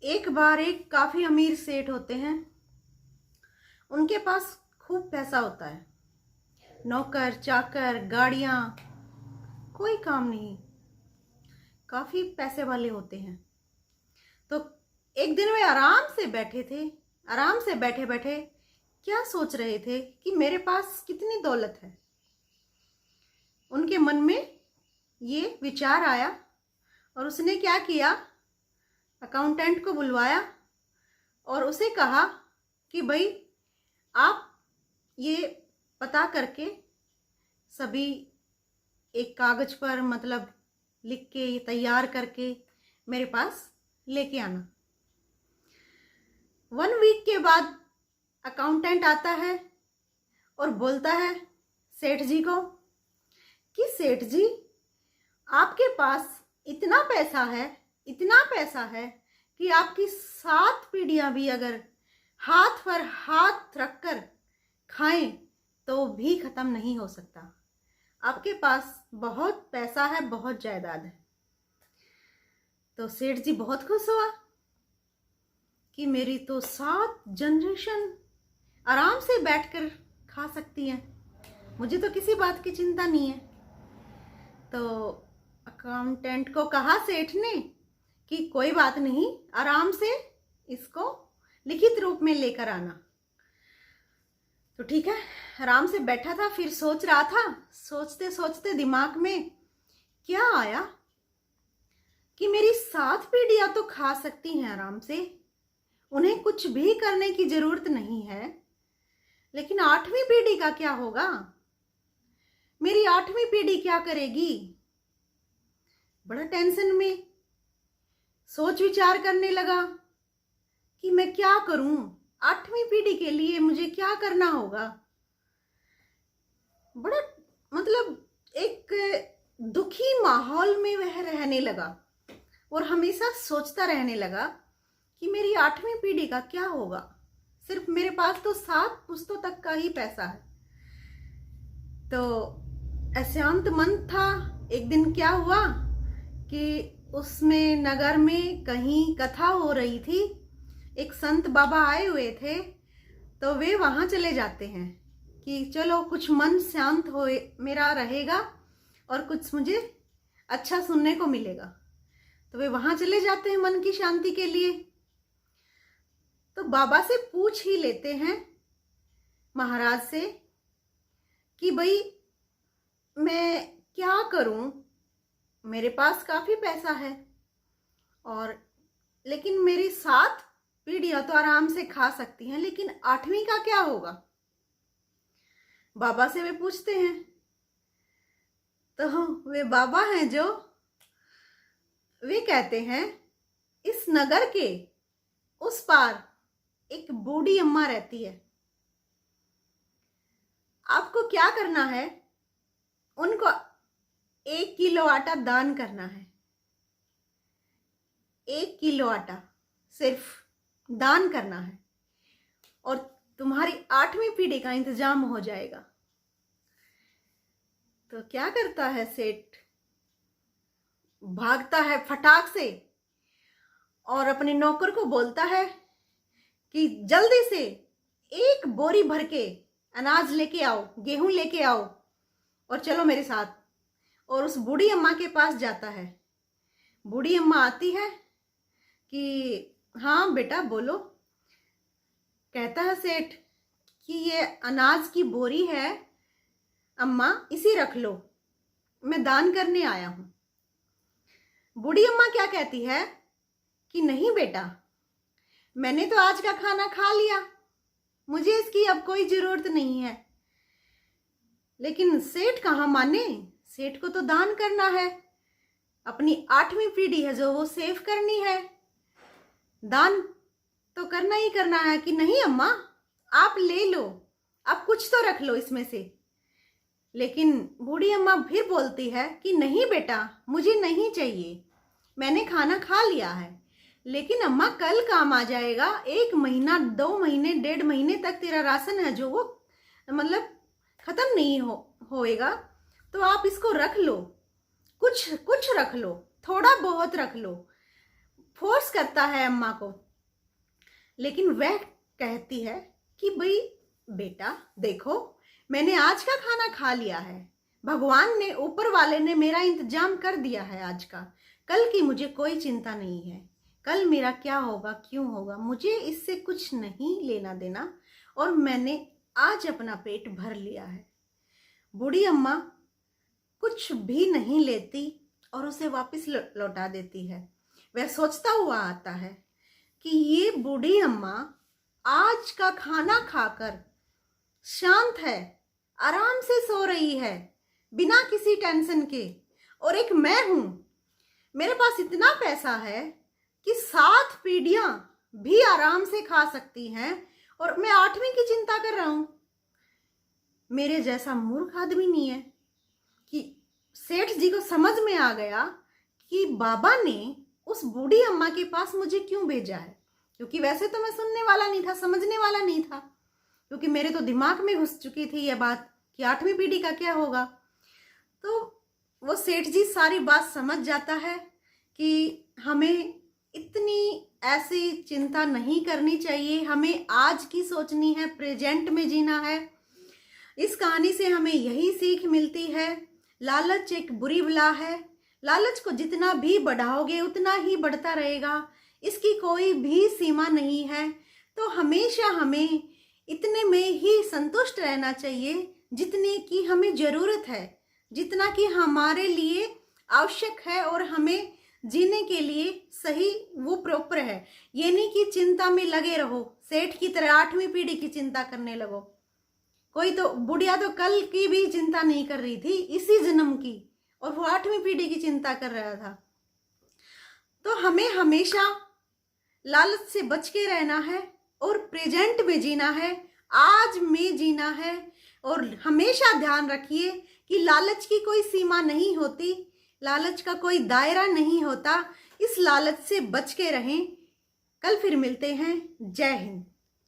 एक बार एक काफी अमीर सेठ होते हैं। उनके पास खूब पैसा होता है, नौकर चाकर गाड़ियां, कोई काम नहीं, काफी पैसे वाले होते हैं। तो एक दिन वे आराम से बैठे थे, आराम से बैठे बैठे क्या सोच रहे थे कि मेरे पास कितनी दौलत है। उनके मन में ये विचार आया और उसने क्या किया, अकाउंटेंट को बुलवाया और उसे कहा कि भाई आप ये पता करके सभी एक कागज पर मतलब लिख के तैयार करके मेरे पास लेके आना। 1 वीक के बाद अकाउंटेंट आता है और बोलता है सेठ जी को कि सेठ जी आपके पास इतना पैसा है कि आपकी 7 पीढ़ियां भी अगर हाथ पर हाथ रखकर खाएं तो भी खत्म नहीं हो सकता। आपके पास बहुत पैसा है, बहुत जायदाद है। तो सेठ जी बहुत खुश हुआ कि मेरी तो 7 जनरेशन आराम से बैठकर खा सकती हैं, मुझे तो किसी बात की चिंता नहीं है। तो अकाउंटेंट को कहा सेठ ने कि कोई बात नहीं, आराम से इसको लिखित रूप में लेकर आना। तो ठीक है, आराम से बैठा था, फिर सोच रहा था, सोचते सोचते दिमाग में क्या आया कि मेरी 7 पीढ़ियां तो खा सकती हैं आराम से, उन्हें कुछ भी करने की जरूरत नहीं है, लेकिन 8वीं पीढ़ी का क्या होगा, मेरी 8वीं पीढ़ी क्या करेगी। बड़ा टेंशन में सोच विचार करने लगा कि मैं क्या करूं, 8वीं पीढ़ी के लिए मुझे क्या करना होगा। बड़ा मतलब एक दुखी माहौल में वह रहने लगा और हमेशा सोचता रहने लगा कि मेरी 8वीं पीढ़ी का क्या होगा। सिर्फ मेरे पास तो 7 पुश्तों तक का ही पैसा है। तो अशांत मन था। एक दिन क्या हुआ कि उसमें नगर में कहीं कथा हो रही थी, एक संत बाबा आए हुए थे। तो वे वहां चले जाते हैं कि चलो कुछ मन शांत हो मेरा रहेगा और कुछ मुझे अच्छा सुनने को मिलेगा। तो वे वहां चले जाते हैं मन की शांति के लिए। तो बाबा से पूछ ही लेते हैं, महाराज से, कि भाई मैं क्या करूं, मेरे पास काफी पैसा है और लेकिन मेरी 7 पीढ़ियां तो आराम से खा सकती हैं, लेकिन 8वीं का क्या होगा। बाबा से वे पूछते हैं। तो वे बाबा हैं जो वे कहते हैं, इस नगर के उस पार एक बूढ़ी अम्मा रहती है, आपको क्या करना है, उनको 1 किलो आटा दान करना है। 1 किलो आटा सिर्फ दान करना है और तुम्हारी 8वीं पीढ़ी का इंतजाम हो जाएगा। तो क्या करता है सेठ, भागता है फटाक से और अपने नौकर को बोलता है कि जल्दी से 1 बोरी भर के अनाज लेके आओ, गेहूं लेके आओ और चलो मेरे साथ। और उस बूढ़ी अम्मा के पास जाता है। बूढ़ी अम्मा आती है कि हाँ बेटा बोलो। कहता है सेठ कि ये अनाज की बोरी है अम्मा, इसी रख लो, मैं दान करने आया हूं। बूढ़ी अम्मा क्या कहती है कि नहीं बेटा, मैंने तो आज का खाना खा लिया, मुझे इसकी अब कोई जरूरत नहीं है। लेकिन सेठ कहाँ माने, सेठ को तो दान करना है, अपनी 8वीं पीढ़ी है जो वो सेव करनी है, दान तो करना ही करना है। कि नहीं अम्मा आप ले लो, आप कुछ तो रख लो इसमें से। लेकिन बूढ़ी अम्मा फिर बोलती है कि नहीं बेटा मुझे नहीं चाहिए, मैंने खाना खा लिया है। लेकिन अम्मा कल काम आ जाएगा, 1 महीना 2 महीने 1.5 महीने तक तेरा राशन है जो वो मतलब खत्म नहीं होएगा, तो आप इसको रख लो, कुछ रख लो, थोड़ा बहुत रख लो, फोर्स करता है अम्मा को, लेकिन वह कहती है कि भाई बेटा देखो, मैंने आज का खाना खा लिया है, भगवान ने, ऊपर वाले ने मेरा इंतजाम कर दिया है आज का, कल की मुझे कोई चिंता नहीं है, कल मेरा क्या होगा क्यों होगा मुझे इससे कुछ नहीं लेना देना, और मैंने आज अपना पेट भर लिया है। बूढ़ी अम्मा कुछ भी नहीं लेती और उसे वापस लौटा देती है। वह सोचता हुआ आता है कि ये बूढ़ी अम्मा आज का खाना खाकर शांत है, आराम से सो रही है बिना किसी टेंशन के, और एक मैं हूं, मेरे पास इतना पैसा है कि 7 पीढ़ियां भी आराम से खा सकती हैं, और मैं 8वीं की चिंता कर रहा हूं। मेरे जैसा मूर्ख आदमी नहीं है। कि सेठ जी को समझ में आ गया कि बाबा ने उस बूढ़ी अम्मा के पास मुझे क्यों भेजा है, क्योंकि वैसे तो मैं सुनने वाला नहीं था, समझने वाला नहीं था, क्योंकि मेरे तो दिमाग में घुस चुकी थी यह बात कि 8वीं पीढ़ी का क्या होगा। तो वो सेठ जी सारी बात समझ जाता है कि हमें इतनी ऐसी चिंता नहीं करनी चाहिए, हमें आज की सोचनी है, प्रेजेंट में जीना है। इस कहानी से हमें यही सीख मिलती है, लालच एक बुरी बला है, लालच को जितना भी बढ़ाओगे उतना ही बढ़ता रहेगा, इसकी कोई भी सीमा नहीं है। तो हमेशा हमें इतने में ही संतुष्ट रहना चाहिए जितने की हमें ज़रूरत है, जितना कि हमारे लिए आवश्यक है और हमें जीने के लिए सही वो प्रॉपर है। ये नहीं कि चिंता में लगे रहो, सेठ की तरह 8वीं पीढ़ी की चिंता करने लगो। कोई तो बुढ़िया तो कल की भी चिंता नहीं कर रही थी, इसी जन्म की, और वो 8वीं पीढ़ी की चिंता कर रहा था। तो हमें हमेशा लालच से बच के रहना है और प्रेजेंट में जीना है, आज में जीना है। और हमेशा ध्यान रखिए कि लालच की कोई सीमा नहीं होती, लालच का कोई दायरा नहीं होता। इस लालच से बच के रहें। कल फिर मिलते हैं। जय हिंद।